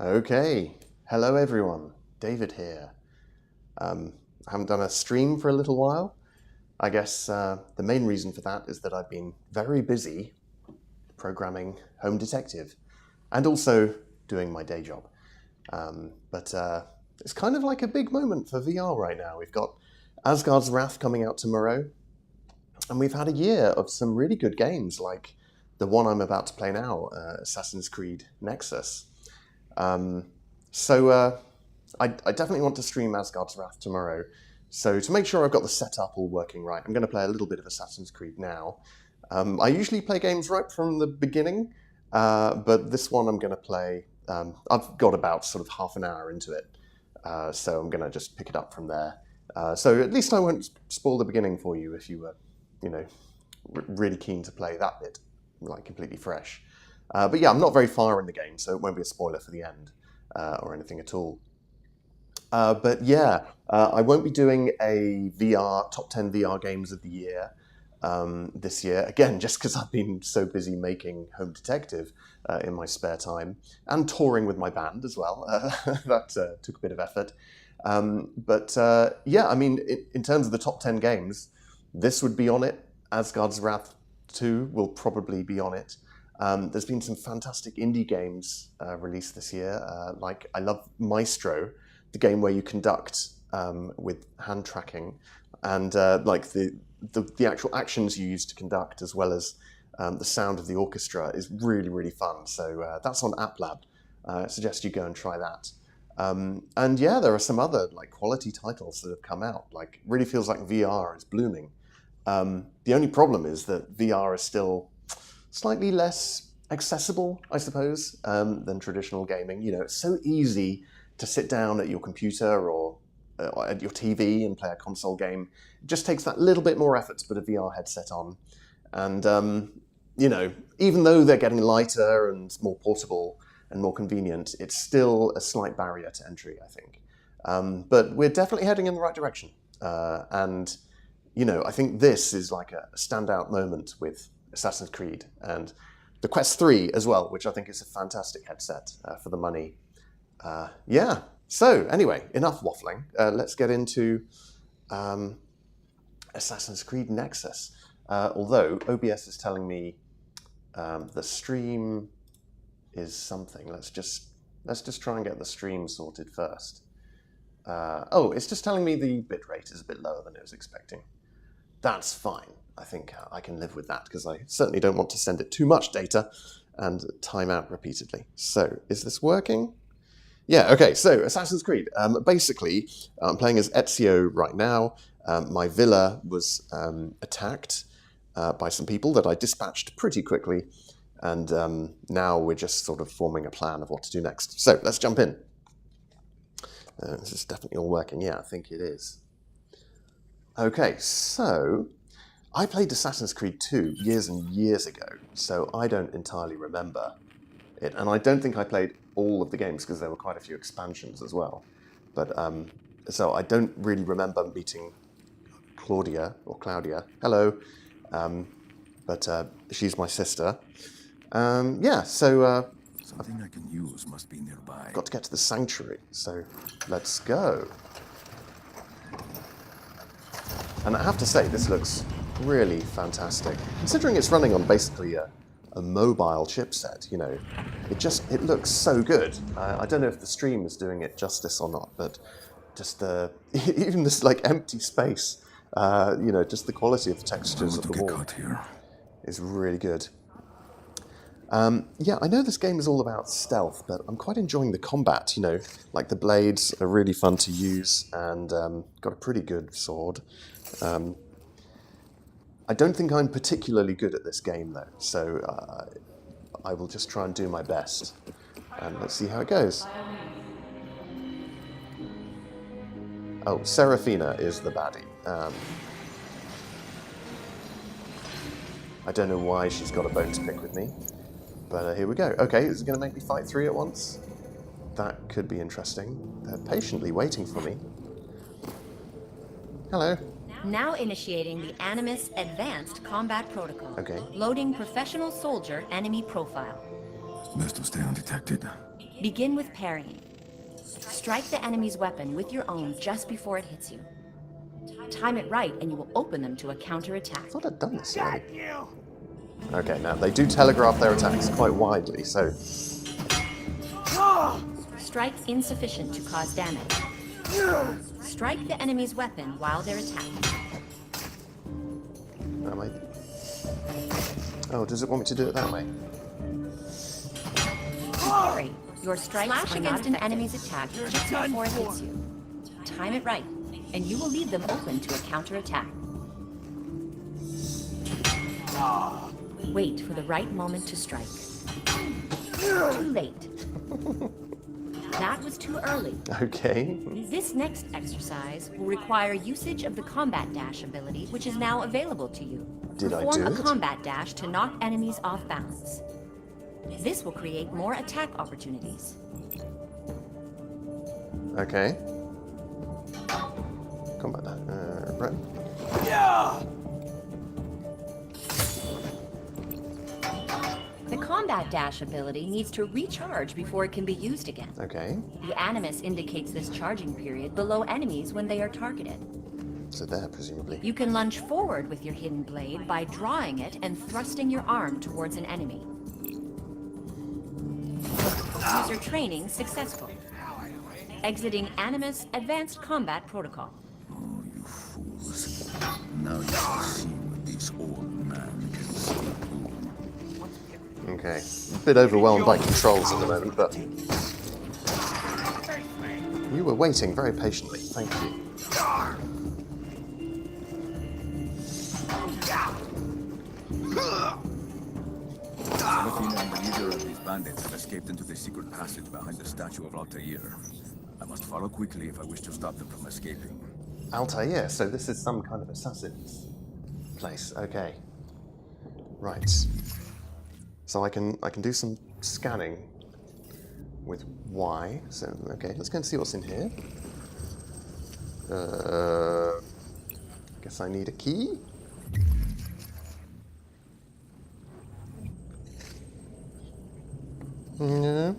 Okay, hello everyone, David here. I haven't done a stream for a little while. I guess the main reason for that is that I've been very busy programming Home Detective and also doing my day job. But it's kind of like a big moment for VR right now. We've got Asgard's Wrath coming out tomorrow, and we've had a year of some really good games like the one I'm about to play now, Assassin's Creed Nexus. So I definitely want to stream Asgard's Wrath tomorrow. So to make sure I've got the setup all working right, I'm going to play a little bit of Assassin's Creed now. I usually play games right from the beginning, but this one I'm going to play. I've got about sort of half an hour into it, so I'm going to just pick it up from there. So at least I won't spoil the beginning for you if you were, really keen to play that bit, like completely fresh. But yeah, I'm not very far in the game, so it won't be a spoiler for the end or anything at all. But yeah, I won't be doing a top 10 VR games of the year this year. Again, just because I've been so busy making Home Detective in my spare time and touring with my band as well. That took a bit of effort. But yeah, I mean, in terms of the top 10 games, this would be on it. Asgard's Wrath 2 will probably be on it. There's been some fantastic indie games released this year. Like I love Maestro, the game where you conduct with hand tracking, and like the actual actions you use to conduct, as well as the sound of the orchestra, is really, really fun. So that's on App Lab. I suggest you go and try that. And yeah, there are some other like quality titles that have come out. Like, really feels like VR is blooming. The only problem is that VR is still slightly less accessible, I suppose, than traditional gaming. You know, it's so easy to sit down at your computer or at your TV and play a console game. It just takes that little bit more effort to put a VR headset on. And, even though they're getting lighter and more portable and more convenient, it's still a slight barrier to entry, I think. But we're definitely heading in the right direction. And I think this is like a standout moment with Assassin's Creed and the Quest 3 as well, which I think is a fantastic headset for the money. Yeah, so anyway, enough waffling. Let's get into Assassin's Creed Nexus. Although OBS is telling me the stream is something. Let's just try and get the stream sorted first. It's just telling me the bitrate is a bit lower than it was expecting. That's fine. I think I can live with that because I certainly don't want to send it too much data and time out repeatedly. So, is this working? Yeah, okay, so Assassin's Creed. Basically, I'm playing as Ezio right now. My villa was attacked by some people that I dispatched pretty quickly, and now we're just sort of forming a plan of what to do next. So, let's jump in. This is definitely all working. Yeah, I think it is. Okay, so I played Assassin's Creed 2 years and years ago, so I don't entirely remember it. And I don't think I played all of the games because there were quite a few expansions as well. But so I don't really remember meeting Claudia. Hello. But she's my sister. Yeah, so something I can use must be nearby. Got to get to the sanctuary, so let's go. And I have to say, this looks really fantastic. Considering it's running on basically a mobile chipset, it looks so good. I don't know if the stream is doing it justice or not, but just even this like empty space, just the quality of the textures of the wall is really good. Yeah, I know this game is all about stealth, but I'm quite enjoying the combat, like the blades are really fun to use and got a pretty good sword. I don't think I'm particularly good at this game though, so I will just try and do my best, and let's see how it goes. Oh, Serafina is the baddie. I don't know why she's got a bone to pick with me. But here we go. Okay, is it going to make me fight 3 at once? That could be interesting. They're patiently waiting for me. Hello. Now initiating the Animus Advanced Combat Protocol. Okay. Loading professional soldier enemy profile. Best to stay undetected. Begin with parrying. Strike the enemy's weapon with your own just before it hits you. Time it right and you will open them to a counterattack. I thought I'd done this already. Okay, now they do telegraph their attacks quite widely, so... Strike insufficient to cause damage. Strike the enemy's weapon while they're attacking. Am I... Oh, does it want me to do it that way? Parry. Your strikes slash against an enemy's attack just before it hits you. Time it right, and you will leave them open to a counterattack. Wait for the right moment to strike. Too late. That was too early. Okay. This next exercise will require usage of the combat dash ability, which is now available to you. Did I do Perform a it? combat dash to knock enemies off balance. This will create more attack opportunities. Okay. Combat dash. Right. The combat dash ability needs to recharge before it can be used again. Okay. The animus indicates this charging period below enemies when they are targeted. So there, presumably. You can lunge forward with your hidden blade by drawing it and thrusting your arm towards an enemy. User training successful. Exiting Animus Advanced Combat Protocol. Oh, you fools. Now you see what this old man can still do. Okay. A bit overwhelmed by controls at the moment, but... You were waiting very patiently. Thank you. Serafina and the leader of these bandits have escaped into the secret passage behind the statue of Altair. I must follow quickly if I wish to stop them from escaping. Altair, so this is some kind of assassin's place. Okay. Right. So I can do some scanning with Y. So okay, let's go and see what's in here. Guess I need a key. No.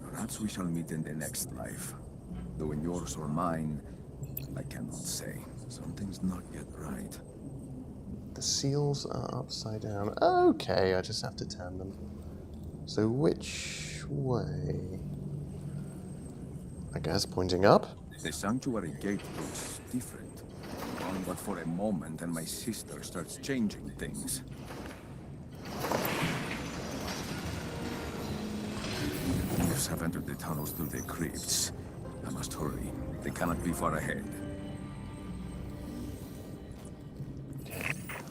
Perhaps we shall meet in the next life. Though in yours or mine, I cannot say. Something's not yet right. The seals are upside down. Okay, I just have to turn them. So which way? I guess pointing up. The sanctuary gate looks different. Gone but for a moment and my sister starts changing things. Thieves have entered the tunnels through the crypts. I must hurry. They cannot be far ahead.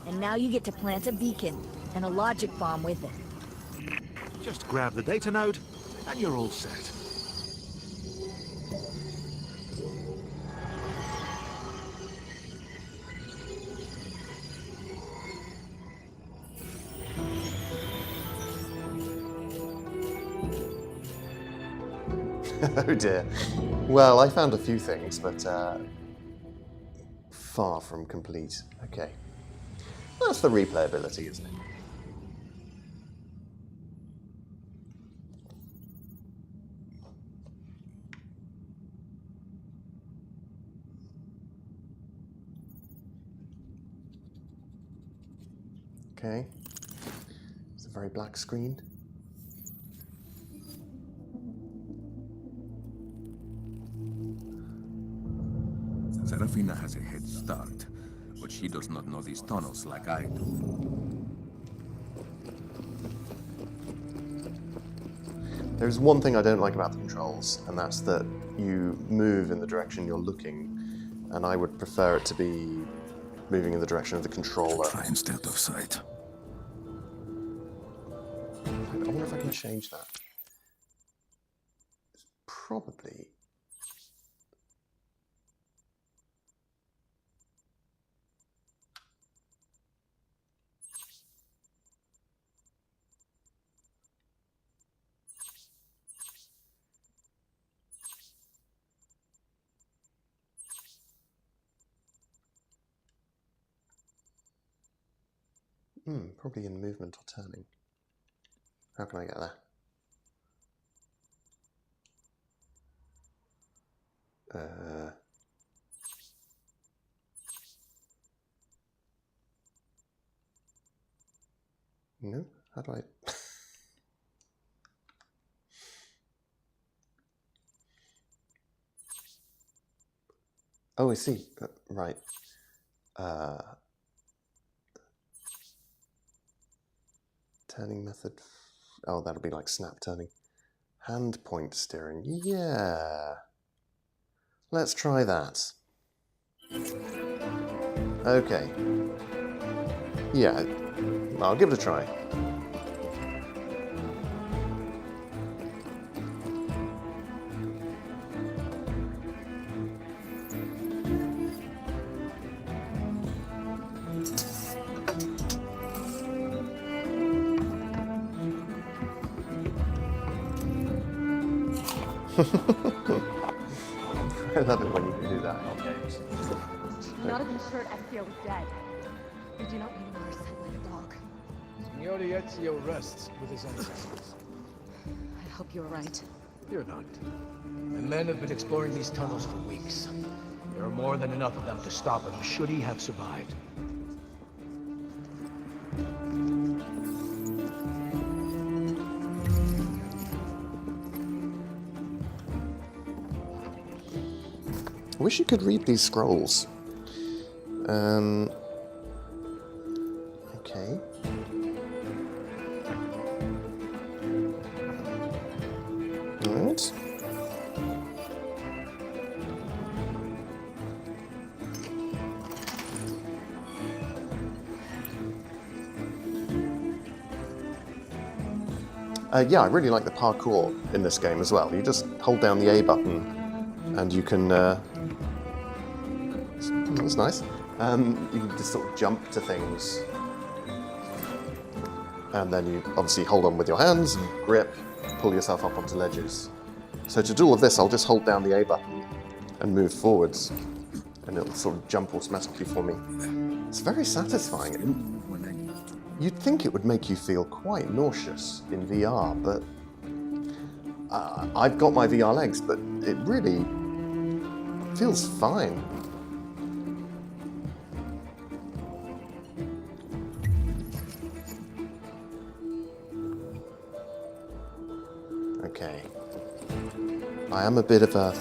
And now you get to plant a beacon, and a logic bomb with it. Just grab the data node, and you're all set. Oh dear. Well, I found a few things, but far from complete. Okay. That's the replayability, isn't it? Okay. It's a very black screen. Serafina has a head start, but she does not know these tunnels like I do. There's one thing I don't like about the controls, and that's that you move in the direction you're looking, and I would prefer it to be moving in the direction of the controller. Try instead of sight. I wonder if I can change that. It's probably... Probably in movement or turning. How can I get there? No? How do I... Oh, I see. Right. Turning method. Oh, that'll be like snap turning. Hand point steering. Yeah. Let's try that. Okay. Yeah, I'll give it a try. I love it when you can do that in games. Not even sure Ezio was dead. We do not anymore scent like a dog. Signore Ezio rests with his ancestors. I hope you're right. You're not. The men have been exploring these tunnels for weeks. There are more than enough of them to stop him, should he have survived. I wish you could read these scrolls. Okay. Alright. Yeah, I really like the parkour in this game as well. You just hold down the A button and you can... that's nice. You can just sort of jump to things. And then you obviously hold on with your hands and grip, pull yourself up onto ledges. So to do all of this, I'll just hold down the A button and move forwards. And it'll sort of jump automatically for me. It's very satisfying. And you'd think it would make you feel quite nauseous in VR, but I've got my VR legs, but it really feels fine. Okay. I am a bit of a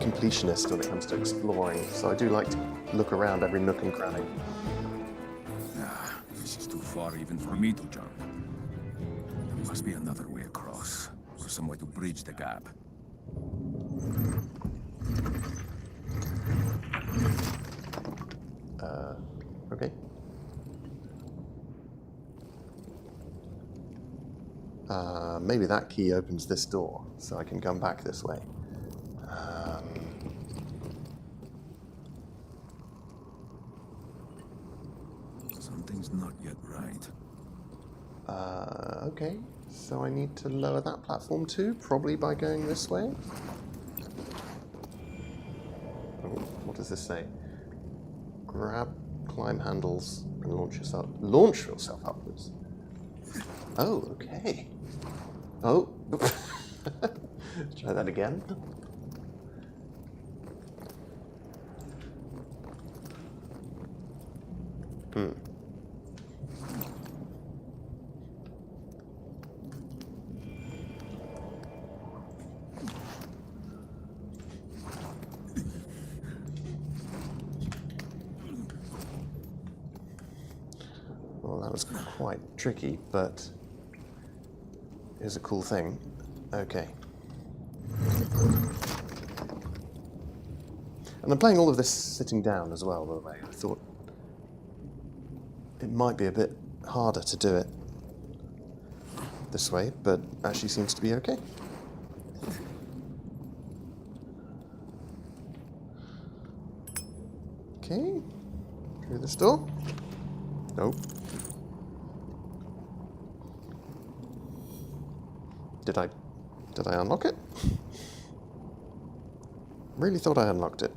completionist when it comes to exploring, so I do like to look around every nook and cranny. This is too far even for me to jump. There must be another way across, or some way to bridge the gap. Okay. Maybe that key opens this door, so I can come back this way. Something's not yet right. Okay, so I need to lower that platform too, probably by going this way. Oh, what does this say? Grab, climb handles, and launch yourself upwards. Oh, okay. Oh, try that again. Well, that was quite tricky, but here's a cool thing. Okay. And I'm playing all of this sitting down as well, by the way. I thought it might be a bit harder to do it this way, but actually seems to be okay. Okay. Through this door. Nope. Did I unlock it? Really thought I unlocked it.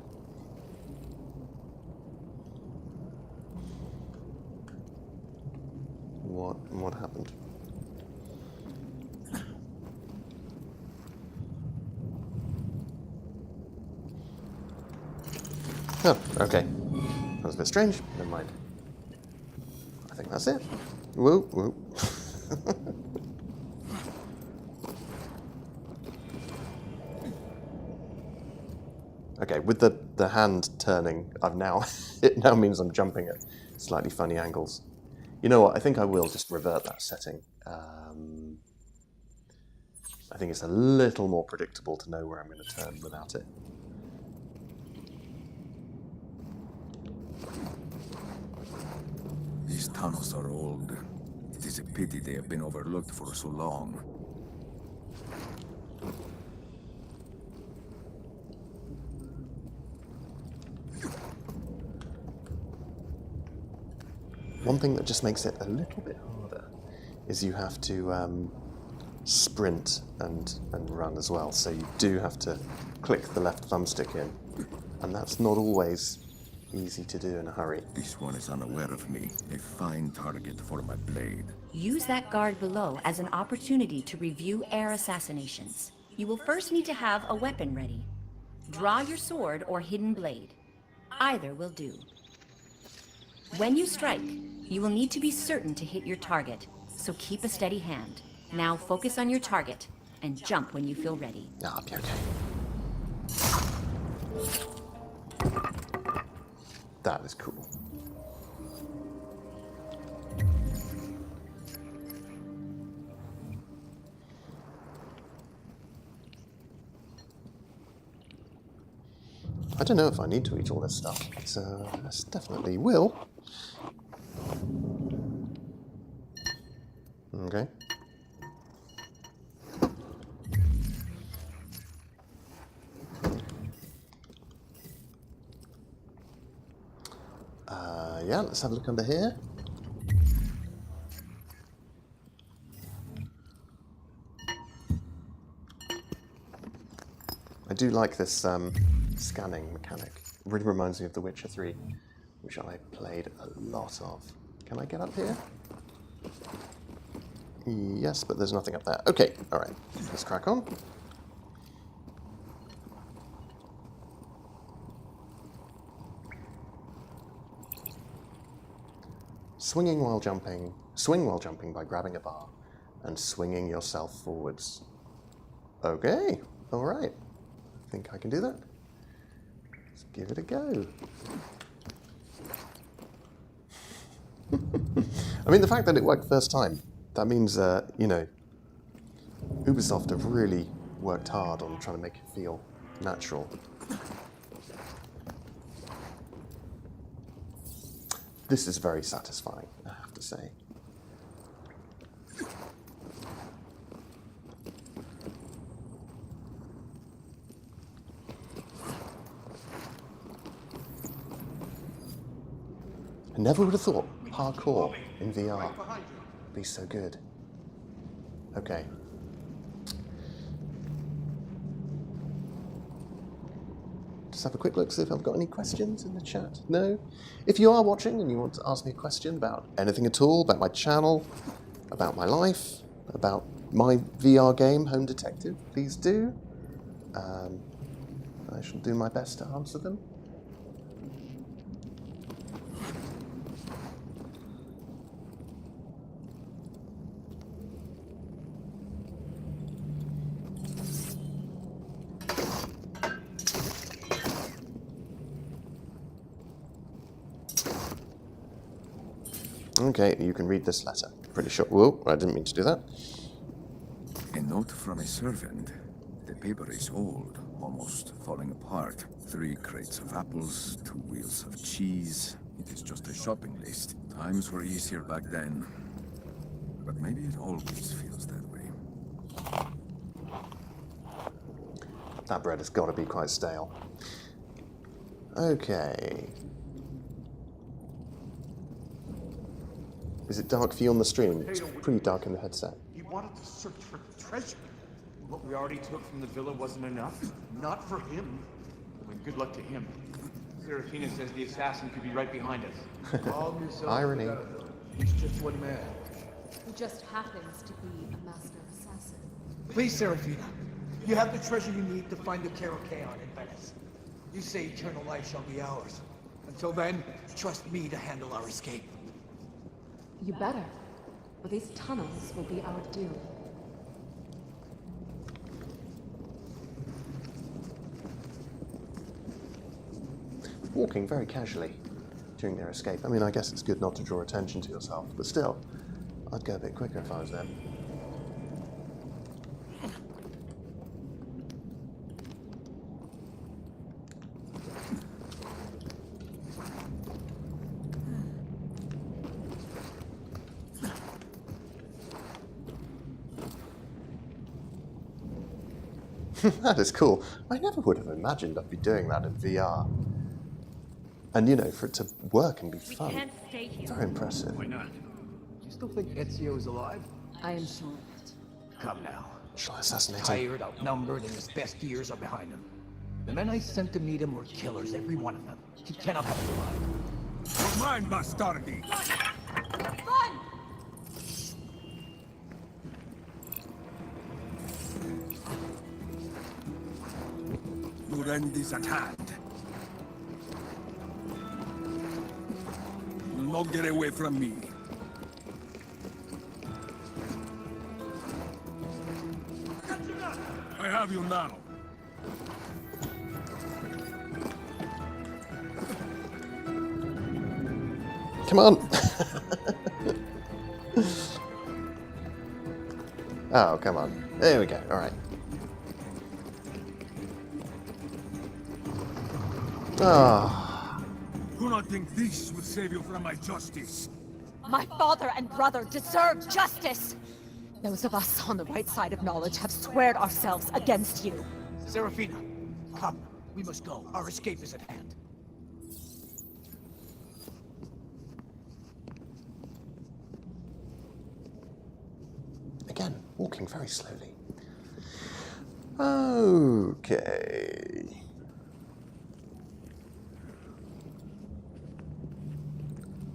what happened? Oh, okay. That was a bit strange. Never mind. I think that's it. Whoa, whoa. Okay, with the hand turning, it now means I'm jumping at slightly funny angles. You know what? I think I will just revert that setting. I think it's a little more predictable to know where I'm going to turn without it. These tunnels are old. It is a pity they have been overlooked for so long. One thing that just makes it a little bit harder is you have to sprint and run as well. So you do have to click the left thumbstick in, and that's not always easy to do in a hurry. This one is unaware of me. A fine target for my blade. Use that guard below as an opportunity to review air assassinations. You will first need to have a weapon ready. Draw your sword or hidden blade. Either will do. When you strike, you will need to be certain to hit your target, so keep a steady hand. Now focus on your target, and jump when you feel ready. I'll be okay. That is cool. I don't know if I need to eat all this stuff, but I definitely will. Okay. Yeah, let's have a look under here. I do like this scanning mechanic. It really reminds me of The Witcher 3, which I played a lot of. Can I get up here? Yes, but there's nothing up there. Okay, all right. Let's crack on. Swing while jumping by grabbing a bar and swinging yourself forwards. Okay, all right. I think I can do that. Let's give it a go. I mean, the fact that it worked first time, that means, you know, Ubisoft have really worked hard on trying to make it feel natural. This is very satisfying, I have to say. I never would have thought parkour in VR would be so good. Okay. Just have a quick look, see if I've got any questions in the chat. No? If you are watching and you want to ask me a question about anything at all, about my channel, about my life, about my VR game, Home Detective, please do. I shall do my best to answer them. Okay, you can read this letter. Pretty sure. Whoa, I didn't mean to do that. A note from a servant. The paper is old, almost falling apart. 3 crates of apples, 2 wheels of cheese. It is just a shopping list. Times were easier back then. But maybe it always feels that way. That bread has got to be quite stale. Okay. Is it dark for you on the stream? It's pretty dark in the headset. He wanted to search for the treasure. What we already took from the villa wasn't enough. Not for him. I mean, good luck to him. Serafina says the assassin could be right behind us. Irony. He's just one man. just happens to be a master assassin. Please, Serafina. You have the treasure you need to find the Kerokeon in Venice. You say eternal life shall be ours. Until then, trust me to handle our escape. You better. Or these tunnels will be our doom. Walking very casually during their escape. I mean, I guess it's good not to draw attention to yourself, but still, I'd go a bit quicker if I was them. That is cool. I never would have imagined I'd be doing that in VR. And you know, for it to work and be fun. Can't stay here. Very impressive. Why not? Do you still think Ezio is alive? I am sure of it. Come now. Shall I assassinate him? Tired, outnumbered, and his best years are behind him. The men I sent to meet him were killers, every one of them. He cannot have survived. You're mine, bastardi! Run! Your end is at hand. You'll not get away from me. I have you now. Come on! Oh, come on. There we go. Alright. Ah. Do not think this will save you from my justice. My father and brother deserve justice! Those of us on the right side of knowledge have squared ourselves against you. Serafina, come. We must go. Our escape is at hand. Again, walking very slowly. Okay.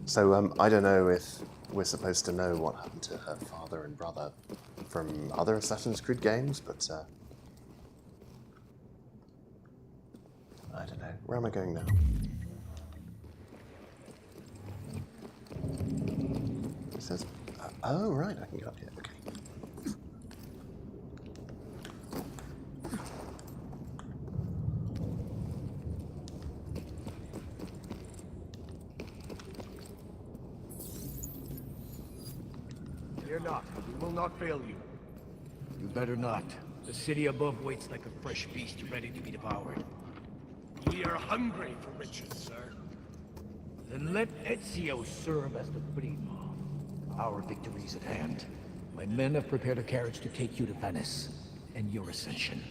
So, I don't know if we're supposed to know what happened to her father and brother from other Assassin's Creed games, but, I don't know. Where am I going now? It says, oh, right, I can go up here. Okay. Fear not. We will not fail you. You better not. The city above waits like a fresh beast ready to be devoured. We are hungry for riches, sir. Then let Ezio serve as the primo. Our victory is at hand. My men have prepared a carriage to take you to Venice, and your ascension.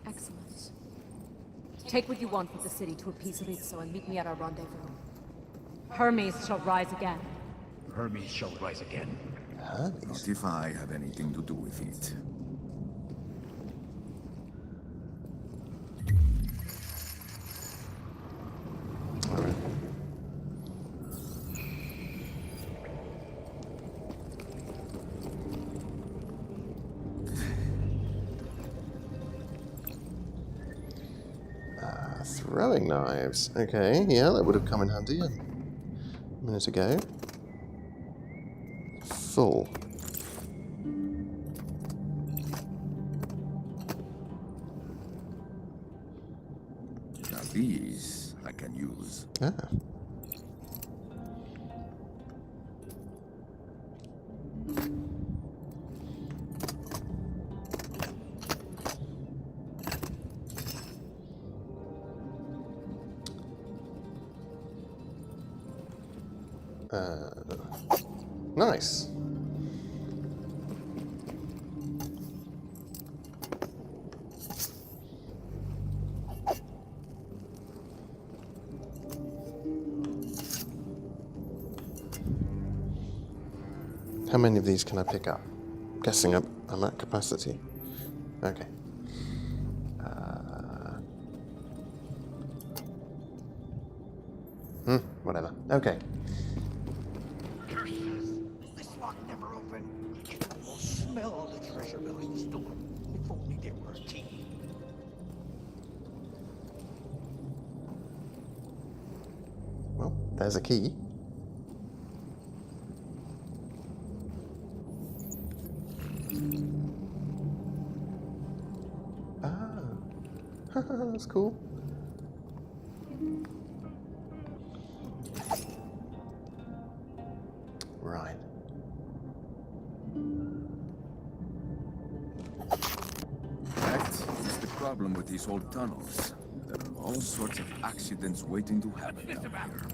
Excellent. Take what you want with the city to appease Rizzo and meet me at our rendezvous. Hermes shall rise again. Hermes shall rise again. Not if I have anything to do with it. Alright. Throwing knives. Okay, yeah, that would have come in handy a minute ago. Full. Now these I can use. Ah. Nice. How many of these can I pick up? I'm guessing I'm at capacity. Okay. Whatever. Okay. lock never open. I can almost smell the treasure behind this door. If only there were a key. Well, there's a key. Ah, that's cool. Right. That is the problem with these old tunnels. There are all sorts of accidents waiting to happen down here.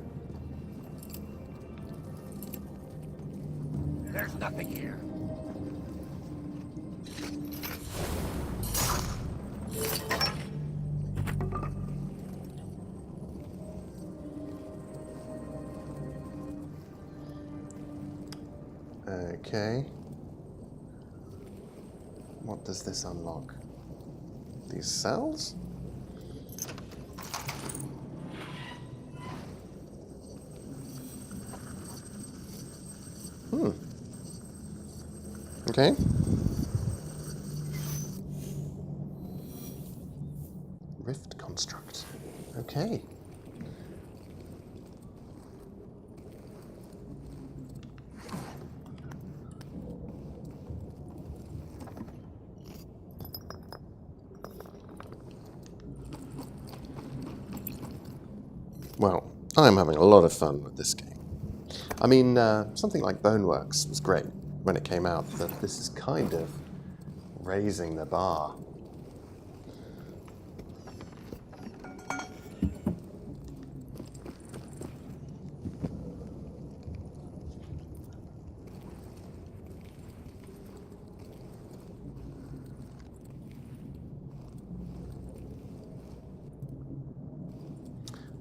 There's nothing here. Okay. What does this unlock? These cells? Okay. Rift construct. Okay. Well, I'm having a lot of fun with this game. I mean, something like Boneworks was great when it came out, but this is kind of raising the bar.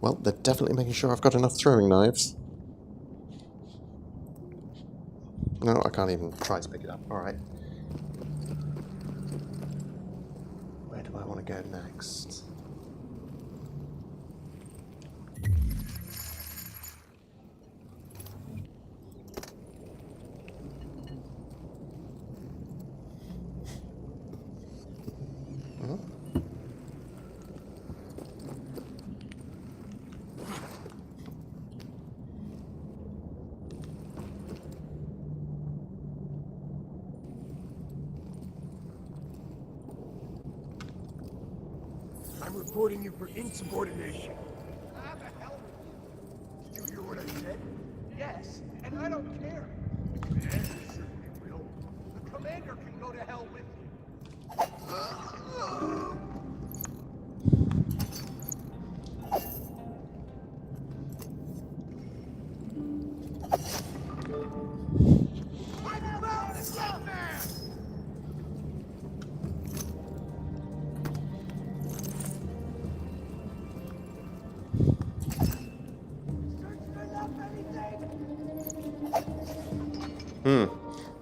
Well, they're definitely making sure I've got enough throwing knives. No, I can't even try to pick it up. Alright. Where do I want to go next? I'm reporting you for insubordination. How the hell? Did you hear what I said? Yes, and I don't care. Yes, you certainly will. The commander can go to hell with you. I found the Southman!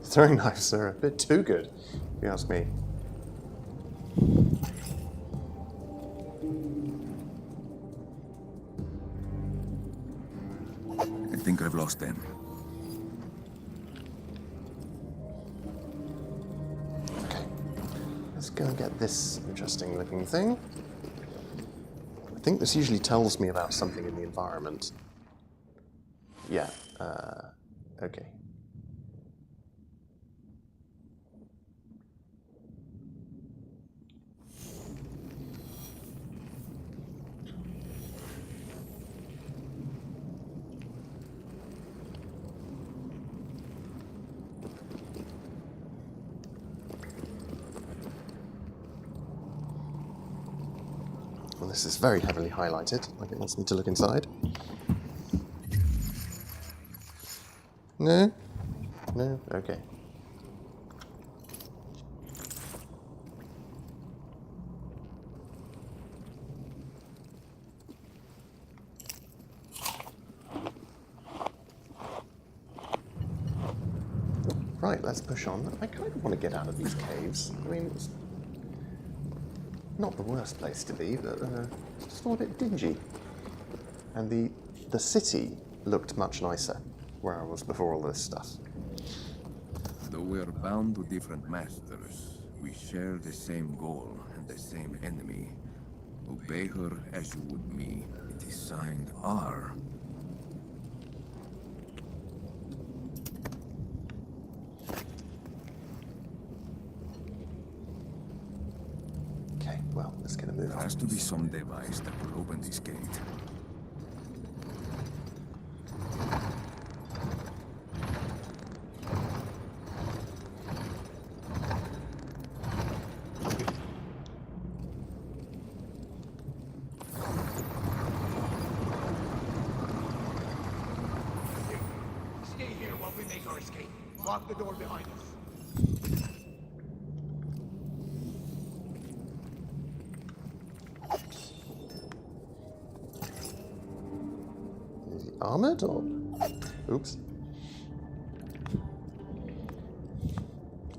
Throwing knives are a bit too good, if you ask me. I think I've lost them. Okay, let's go and get this interesting looking thing. I think this usually tells me about something in the environment. Yeah, okay. Well, this is very heavily highlighted, like it wants me to look inside. No? No? Okay. Right, let's push on. I kind of want to get out of these caves. I mean, it's not the worst place to be, but just all a bit dingy. And the city looked much nicer where I was before all this stuff. Though we are bound to different masters, we share the same goal and the same enemy. Obey her as you would me. It is signed R. Okay, well, let's get a move There on. has to be some device that will open this gate. Stay here while we make our escape. Lock the door behind us. Is he armored or? Oops.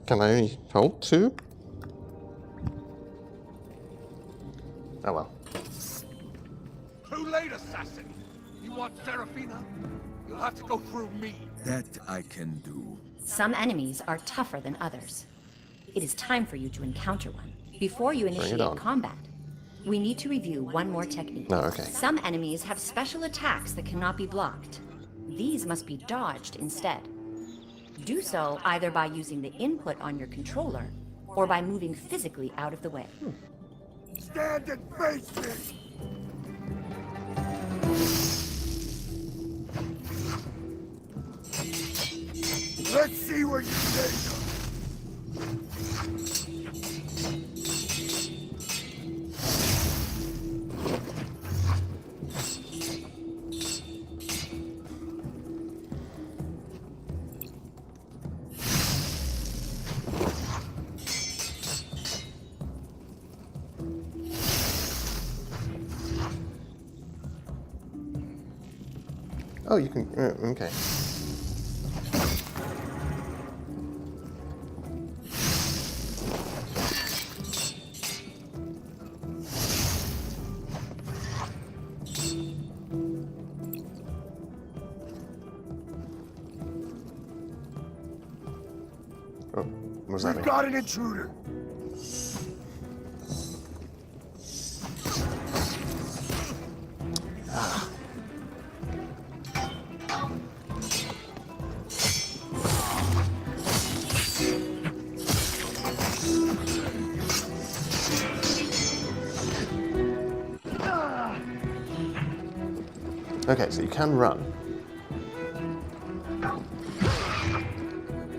Can I only hold two? Oh well. Too late, assassin! You want Serafina? You'll have to go through me. That I can do. Some enemies are tougher than others. It is time for you to encounter one. Before you initiate on. combat, we need to review one more technique. No, okay. Some enemies have special attacks that cannot be blocked. These must be dodged instead. Do so either by using the input on your controller or by moving physically out of the way. Stand and face me! Let's see what you made of. Oh, you can. Okay. Oh, what was that We've mean? got an intruder. Okay, so you can run.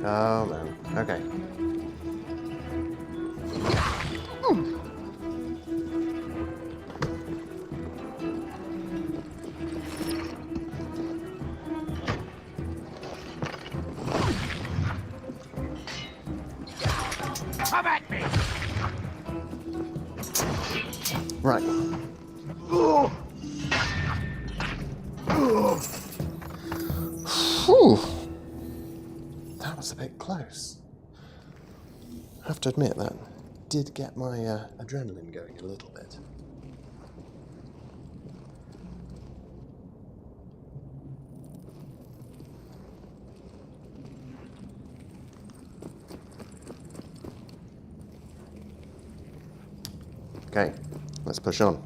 Oh man. Okay. Come at me! Right. Whew. That was a bit close. I have to admit that did get my adrenaline going a little bit. Okay, let's push on.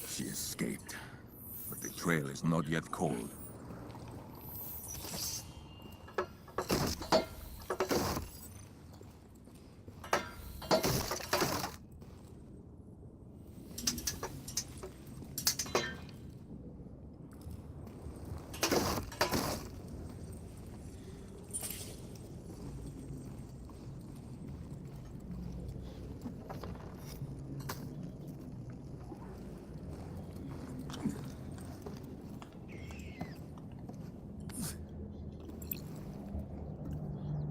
She escaped, but the trail is not yet cold.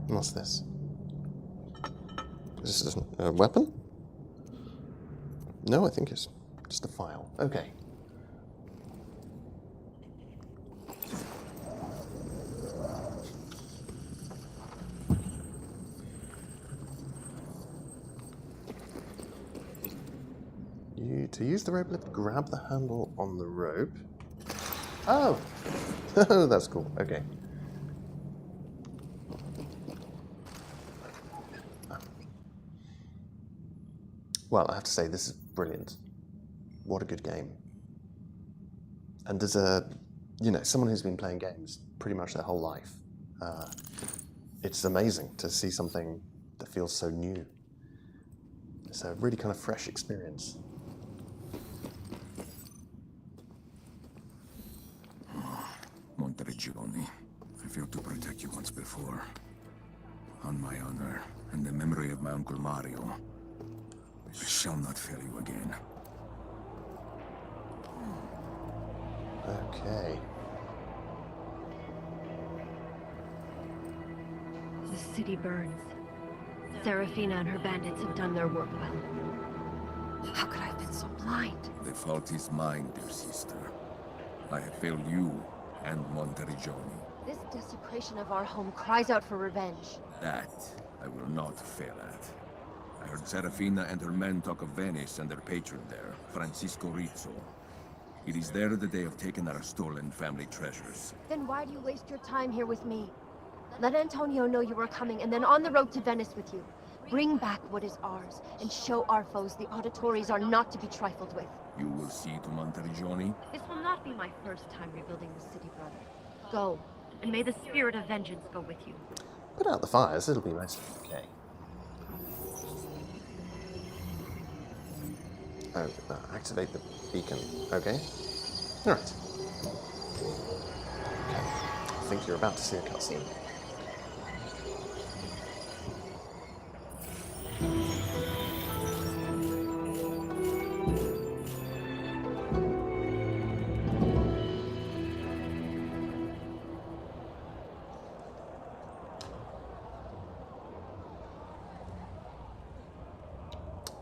What's this? Is this a weapon? No, I think it's just a file. Okay. To use the rope lift, grab the handle on the rope. Oh! Oh, that's cool. Okay. Well, I have to say, this is brilliant. What a good game. And as someone who's been playing games pretty much their whole life, it's amazing to see something that feels so new. It's a really kind of fresh experience. Monteriggioni, I failed to protect you once before. On my honor, and the memory of my Uncle Mario, I shall not fail you again. Okay. The city burns. Serafina and her bandits have done their work well. How could I have been so blind? The fault is mine, dear sister. I have failed you and Monteriggioni. This desecration of our home cries out for revenge. That I will not fail at. I heard Serafina and her men talk of Venice and their patron there, Francisco Rizzo. It is there that they have taken our stolen family treasures. Then why do you waste your time here with me? Let Antonio know you are coming, and then on the road to Venice with you. Bring back what is ours, and show our foes the auditories are not to be trifled with. You will see to Monteriggioni. This will not be my first time rebuilding the city, brother. Go, and may the spirit of vengeance go with you. Put out the fires, it'll be mostly okay. Oh, activate the beacon. Okay. Alright. Okay. I think you're about to see a cutscene.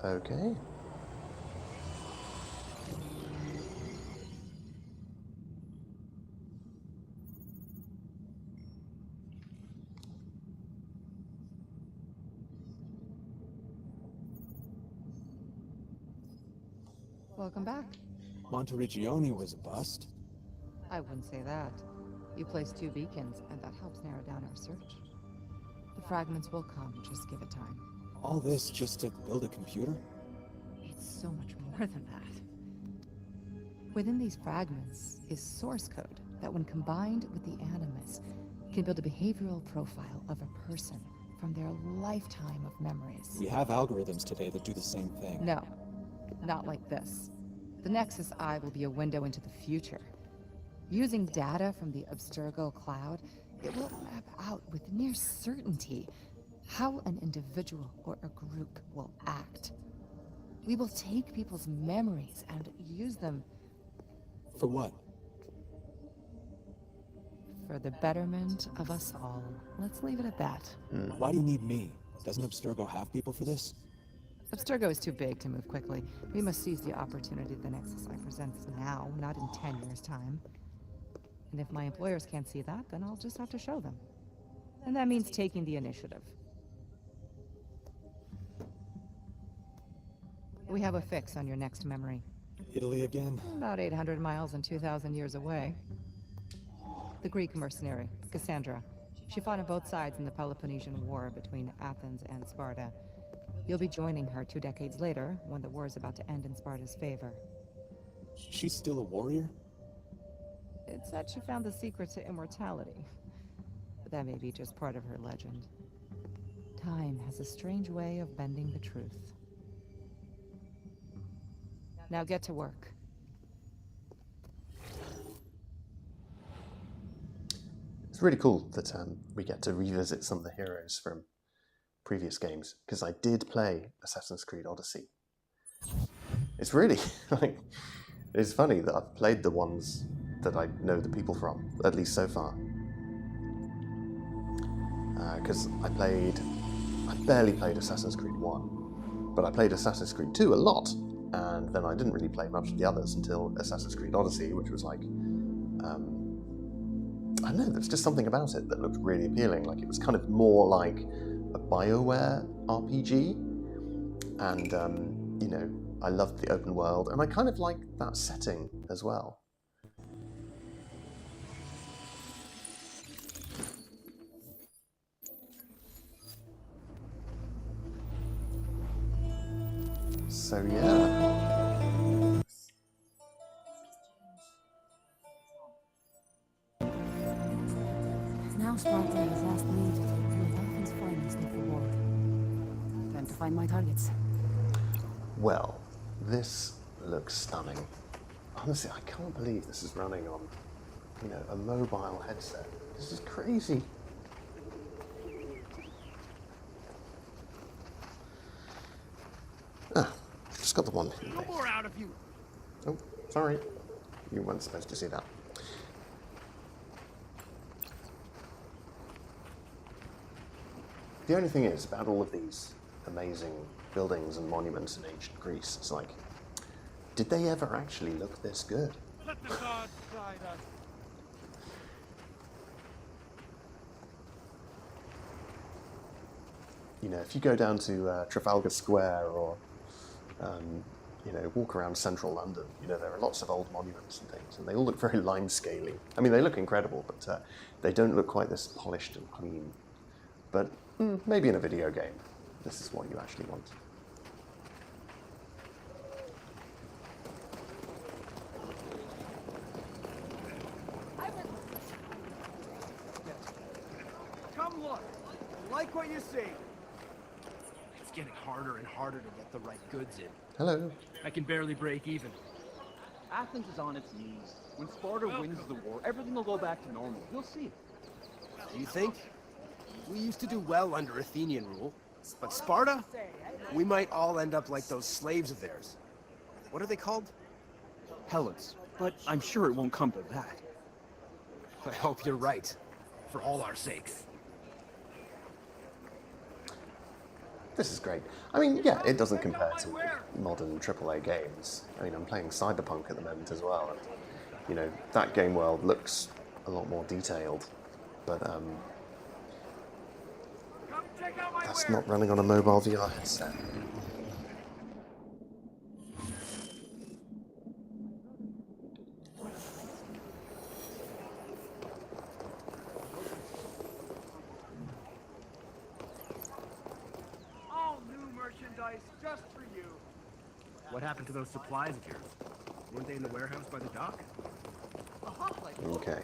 Okay. Welcome back. Monteriggioni was a bust. I wouldn't say that. You placed 2 beacons, and that helps narrow down our search. The fragments will come, just give it time. All this just to build a computer? It's so much more than that. Within these fragments is source code that, when combined with the Animus, can build a behavioral profile of a person from their lifetime of memories. We have algorithms today that do the same thing. No, not like this. The Nexus Eye will be a window into the future. Using data from the Abstergo cloud, it will map out with near certainty how an individual or a group will act. We will take people's memories and use them... For what? For the betterment of us all. Let's leave it at that. Why do you need me? Doesn't Abstergo have people for this? Abstergo is too big to move quickly. We must seize the opportunity the Nexus Eye presents now, not in 10 years' time. And if my employers can't see that, then I'll just have to show them. And that means taking the initiative. We have a fix on your next memory. Italy again? About 800 miles and 2,000 years away. The Greek mercenary, Cassandra. She fought on both sides in the Peloponnesian War between Athens and Sparta. You'll be joining her 2 decades later, when the war is about to end in Sparta's favor. She's still a warrior? It said she found the secret to immortality. But that may be just part of her legend. Time has a strange way of bending the truth. Now get to work. It's really cool that we get to revisit some of the heroes from previous games, because I did play Assassin's Creed Odyssey. It's really, it's funny that I've played the ones that I know the people from, at least so far. Because I barely played Assassin's Creed 1, but I played Assassin's Creed 2 a lot, and then I didn't really play much of the others until Assassin's Creed Odyssey, which was like, I don't know, there's just something about it that looked really appealing. Like, it was kind of more like a BioWare RPG, and, you know, I loved the open world, and I kind of like that setting as well. So yeah. Now Sparta has asked me to take Leviathan's finest of the war. Time to find my targets. Well, this looks stunning. Honestly, I can't believe this is running on, you know, a mobile headset. This is crazy. Ah, just got the one. No more out of you. Oh, sorry. You weren't supposed to see that. The only thing is, about all of these amazing buildings and monuments in ancient Greece, it's like, did they ever actually look this good? Let the gods guide us. You know, if you go down to Trafalgar Square or, you know, walk around central London, you know, there are lots of old monuments and things, and they all look very line-scaly. I mean, they look incredible, but they don't look quite this polished and clean. But maybe in a video game, this is what you actually want. Come look. I like what you see. It's getting harder and harder to get the right goods in. Hello. I can barely break even. Athens is on its knees. When Sparta wins the war, everything will go back to normal. You'll see. You think? We used to do well under Athenian rule, but Sparta? We might all end up like those slaves of theirs. What are they called? Helots. But I'm sure it won't come to that. I hope you're right. For all our sakes. This is great. I mean, yeah, it doesn't compare to modern AAA games. I mean, I'm playing Cyberpunk at the moment as well, and, you know, that game world looks a lot more detailed, but that's not running on a mobile VR headset. All new merchandise just for you. What happened to those supplies of yours? Weren't they in the warehouse by the dock? Okay.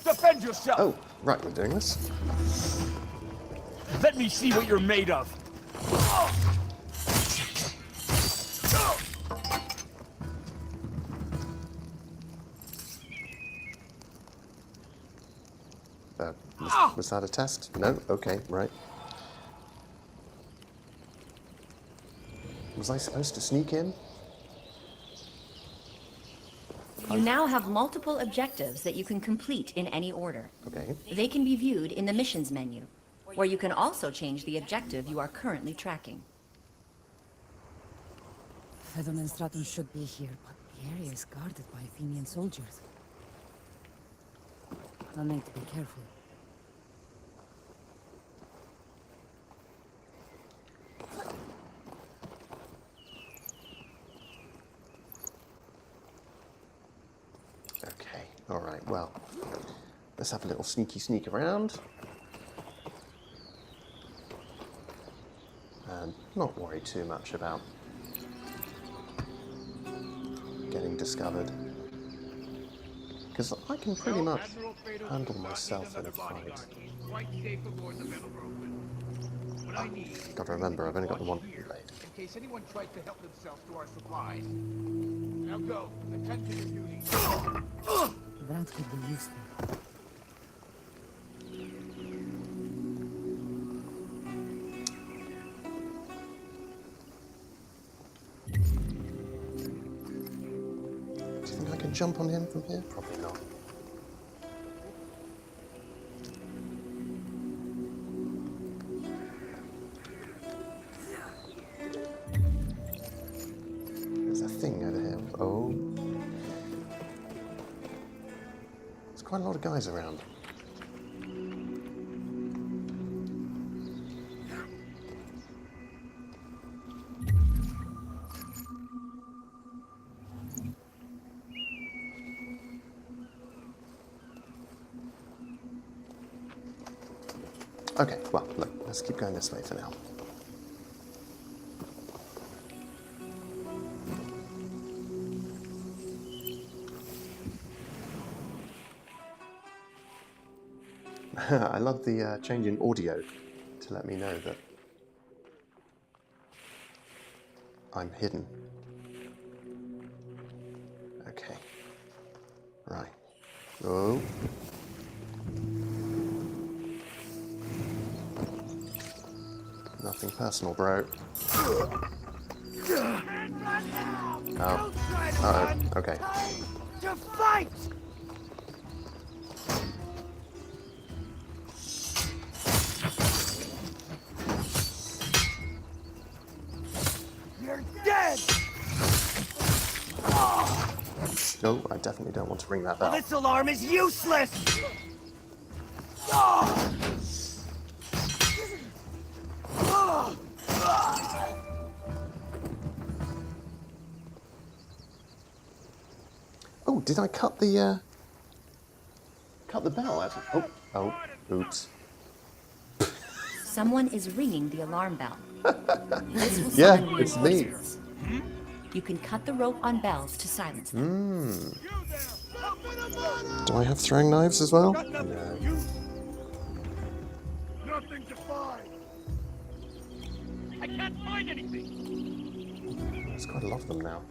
Defend yourself! Oh, right, we're doing this. Let me see what you're made of. Was that a test? No? Okay, right. Was I supposed to sneak in? You now have multiple objectives that you can complete in any order. Okay. They can be viewed in the missions menu, where you can also change the objective you are currently tracking. Fedon and Straton should be here, but the area is guarded by Athenian soldiers. I'll need to be careful. Okay, alright, well, let's have a little sneaky sneak around. And not worry too much about getting discovered. Because I can pretty much handle myself in a fight. Gotta remember, I've only got the one blade. In case anyone tries to help themselves to our supplies. Now go, attend to your duties. That could be useful. Do you think I can jump on him from here? Probably not. There's a thing over here. Oh. There's quite a lot of guys around. Okay, well, look, let's keep going this way for now. I love the change in audio to let me know that I'm hidden. Okay. Right. Oh. Nothing personal, bro. Oh. Uh-oh. Okay. To fight! You're dead! Oh, I definitely don't want to ring that bell. This alarm is useless! Oh, did I cut the bell? Oh, oops. Someone is ringing the alarm bell. This will Yeah, summon it's me. reinforcements. You can cut the rope on bells to silence them. Do I have throwing knives as well? No. nothing to find! I can't find anything! There's quite a lot of them now.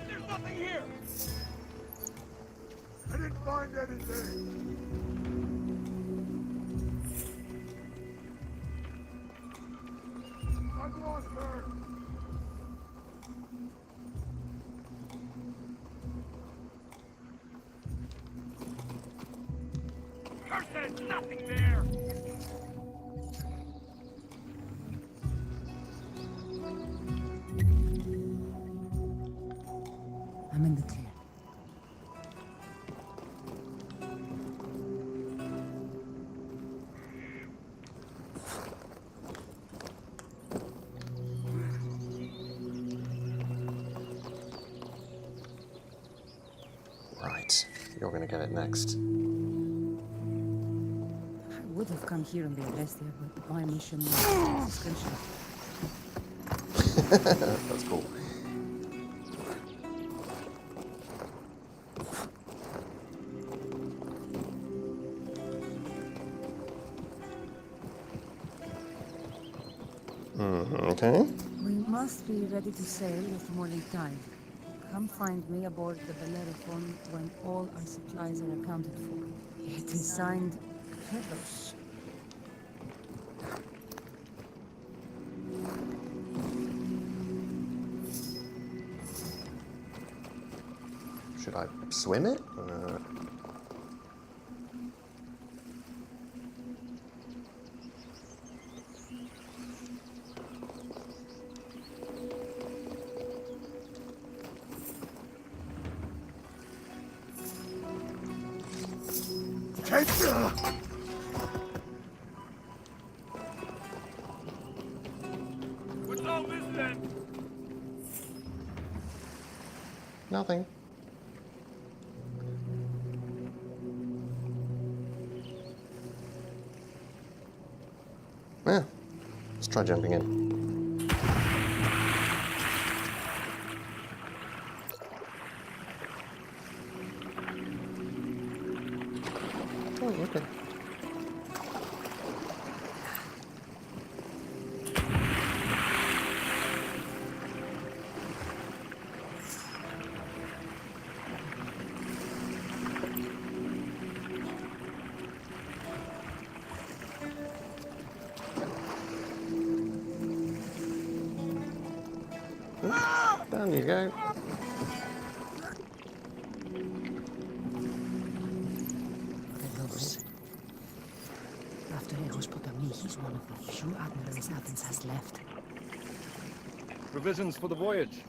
There's nothing here! I didn't find anything! I've lost her! There's nothing there! I'm in the clear. Right, you're going to get it next. I would have come here and be arrested, but my mission was discretion. That's cool. Okay. We must be ready to sail with morning tide. Come find me aboard the Bellerophon when all our supplies are accounted for. It is signed Carlos. Should I swim it? What's all this then? Nothing. Yeah, let's try jumping in. Oh, okay. Down you go. After Eros Potami, he's one of the few admirals Athens has left. Provisions for the voyage.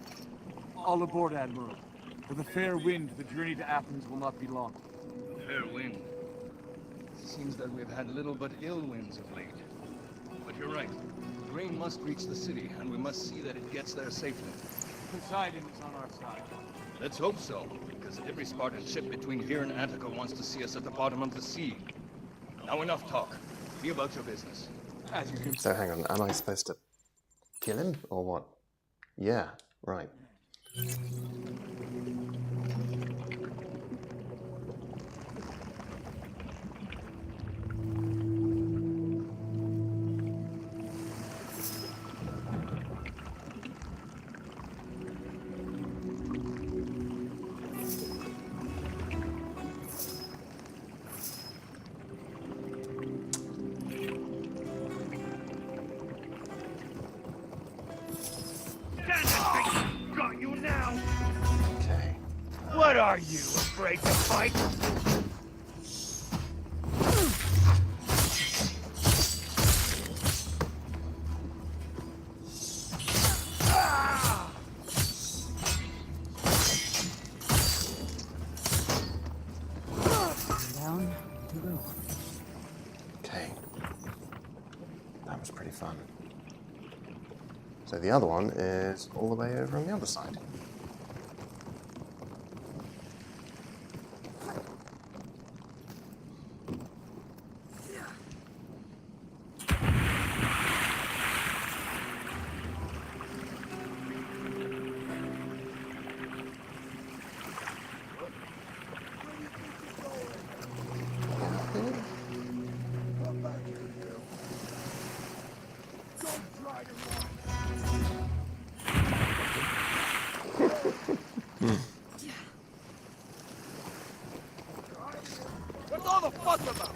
All aboard, Admiral. With a fair wind, the journey to Athens will not be long. Fair wind. Seems that we've had little but ill winds of late. But you're right. Grain must reach the city, and we must see that it gets there safely. Poseidon is on our side. Let's hope so, because every Spartan ship between here and Attica wants to see us at the bottom of the sea. Now enough talk. Be about your business. As you can So hang on, am I supposed to kill him or what? Yeah, right. Got you now! Okay. What are you, afraid to fight? Down to go. Okay. That was pretty fun. So the other one is all the way over on the other side. What's all the fuss about?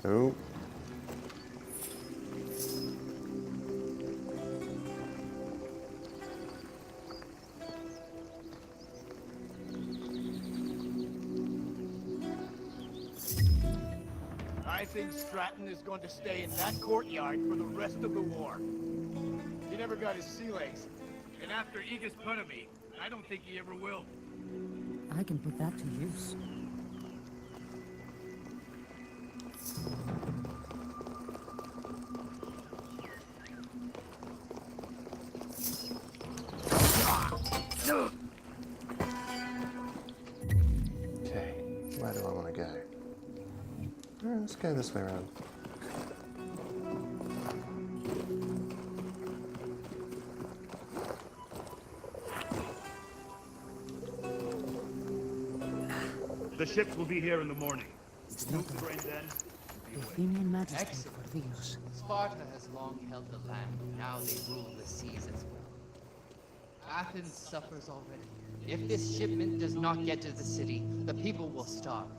Oh. I think Stratton is going to stay in that courtyard for the rest of the war. He never got his sea legs. And after Aegis put on me, I don't think he ever will. I can put that to use. Okay, where do I want to go? Let's go this way around. The ships will be here in the morning. Snoop train then. Athenian majesty Excellent. for Theos. Sparta has long held the land, now they rule the seas as well. Athens suffers already. If this shipment does not get to the city, the people will starve.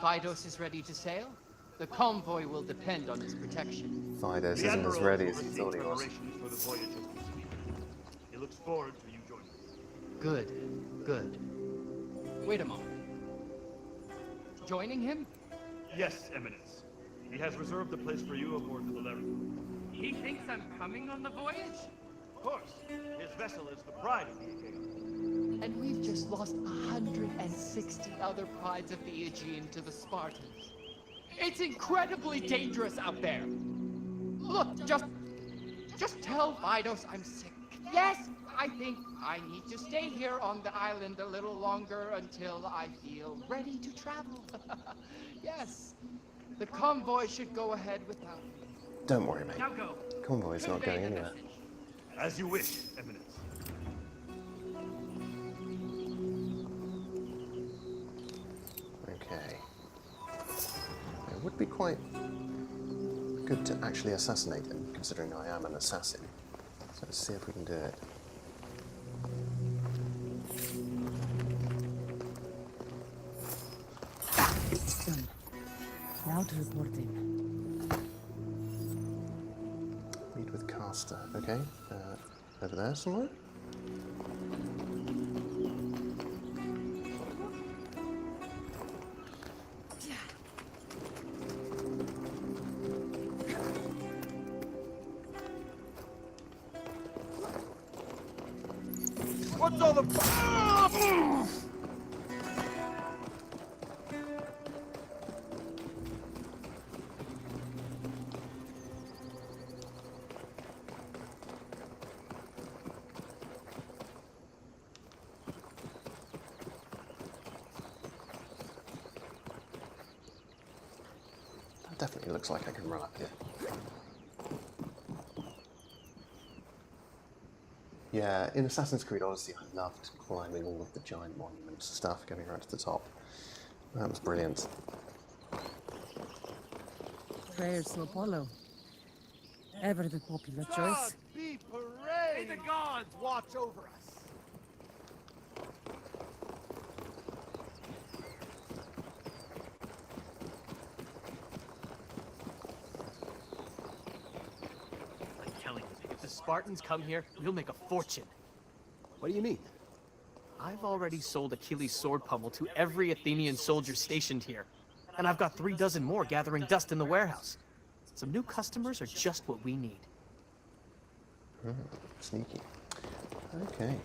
Phydos is ready to sail. The convoy will depend on his protection. Phydos isn't as ready as he thought he was. For the voyage of Lucy. He looks forward to you joining us. Good, good. Wait a moment. Joining him? Yes, Eminence. He has reserved a place for you aboard the Valerian. He thinks I'm coming on the voyage? Of course. His vessel is the pride of the Aegean. And we've just lost 160 other prides of the Aegean to the Spartans. It's incredibly dangerous out there. Look, just tell Phydos I'm sick. Yes, I think I need to stay here on the island a little longer until I feel ready to travel. Yes, the convoy should go ahead without me. Don't worry, mate. Now go. Convoy's not going anywhere. As you wish, Eminence. Okay. It would be quite good to actually assassinate him, considering I am an assassin. So let's see if we can do it. Done. Now to report in. Meet with Caster. Okay. Over there somewhere? What's all the... Definitely looks like I can run up here. Yeah, in Assassin's Creed Odyssey, I loved climbing all of the giant monuments and stuff, getting right to the top. That was brilliant. Prayers to Apollo. Ever the popular choice. Be parade! May the gods watch over us! I'm telling you, if the Spartans come here, we'll make a fortune. What do you mean? I've already sold Achilles' sword pummel to every Athenian soldier stationed here. And I've got 36 more gathering dust in the warehouse. Some new customers are just what we need. Sneaky. Okay.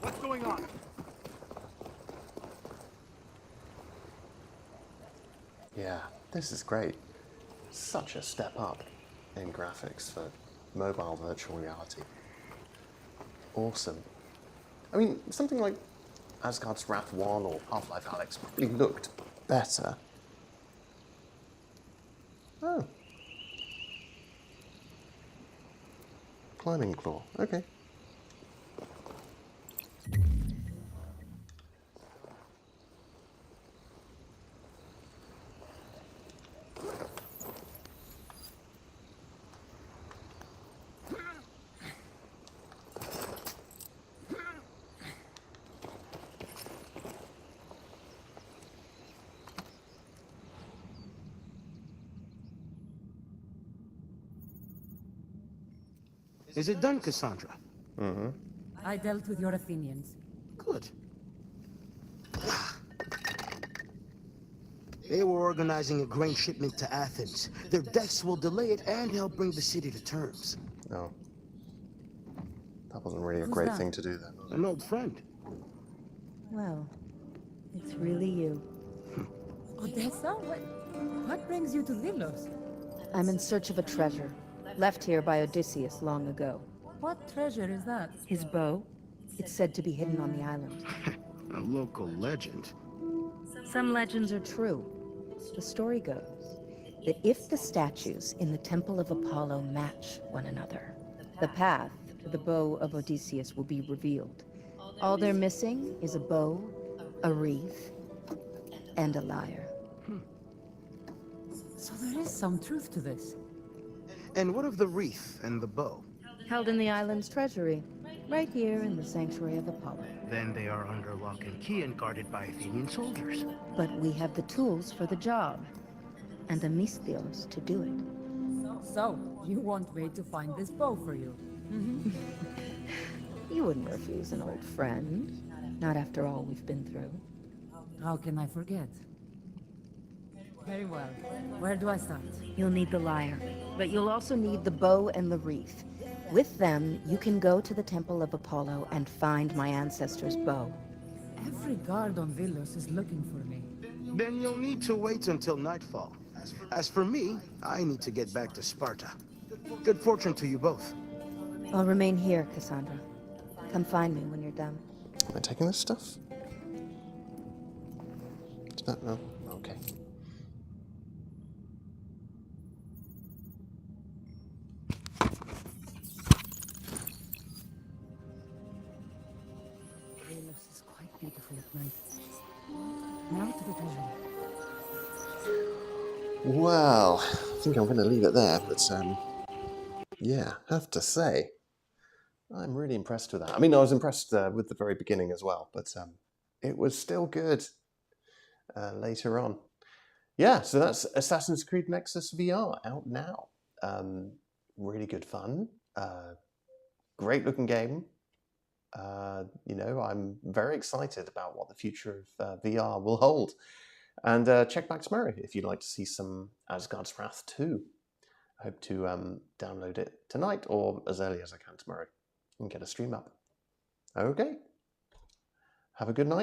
What's going on? Yeah, this is great. Such a step up in graphics for mobile virtual reality. Awesome. I mean, something like Asgard's Wrath 1 or Half-Life Alyx probably looked better. Oh. Climbing claw. Okay. Is it done, Cassandra? Mm-hmm. I dealt with your Athenians. Good. They were organizing a grain shipment to Athens. Their deaths will delay it and help bring the city to terms. No. That wasn't really a Who's great that? thing to do then. An old friend. Well, it's really you. Odessa? What brings you to Vilos? I'm in search of a treasure, left here by Odysseus long ago. What treasure is that? His bow? It's said to be hidden on the island. A local legend. Some legends are true. The story goes that if the statues in the Temple of Apollo match one another, the path to the bow of Odysseus will be revealed. All they're missing is a bow, a wreath, and a lyre. So there is some truth to this. And what of the wreath and the bow? Held in the island's treasury, right here in the sanctuary of Apollo. Then they are under lock and key and guarded by Athenian soldiers. But we have the tools for the job, and the Misthios to do it. So, you want me to find this bow for you? You wouldn't refuse an old friend, not after all we've been through. How can I forget? Very well. Where do I start? You'll need the lyre, but you'll also need the bow and the wreath. With them, you can go to the Temple of Apollo and find my ancestor's bow. Every guard on Vilos is looking for me. Then you'll need to wait until nightfall. As for me, I need to get back to Sparta. Good fortune to you both. I'll remain here, Cassandra. Come find me when you're done. Am I taking this stuff? Is that no? Okay. Vilos is quite beautiful at night. Now to the treasure. Well, I think I'm going to leave it there, but yeah, have to say, I'm really impressed with that. I mean, I was impressed with the very beginning as well, but it was still good later on. Yeah, so that's Assassin's Creed Nexus VR out now. Really good fun. Great looking game. You know, I'm very excited about what the future of VR will hold. And check back tomorrow if you'd like to see some Asgard's Wrath 2. I hope to download it tonight or as early as I can tomorrow and get a stream up. Okay. Have a good night.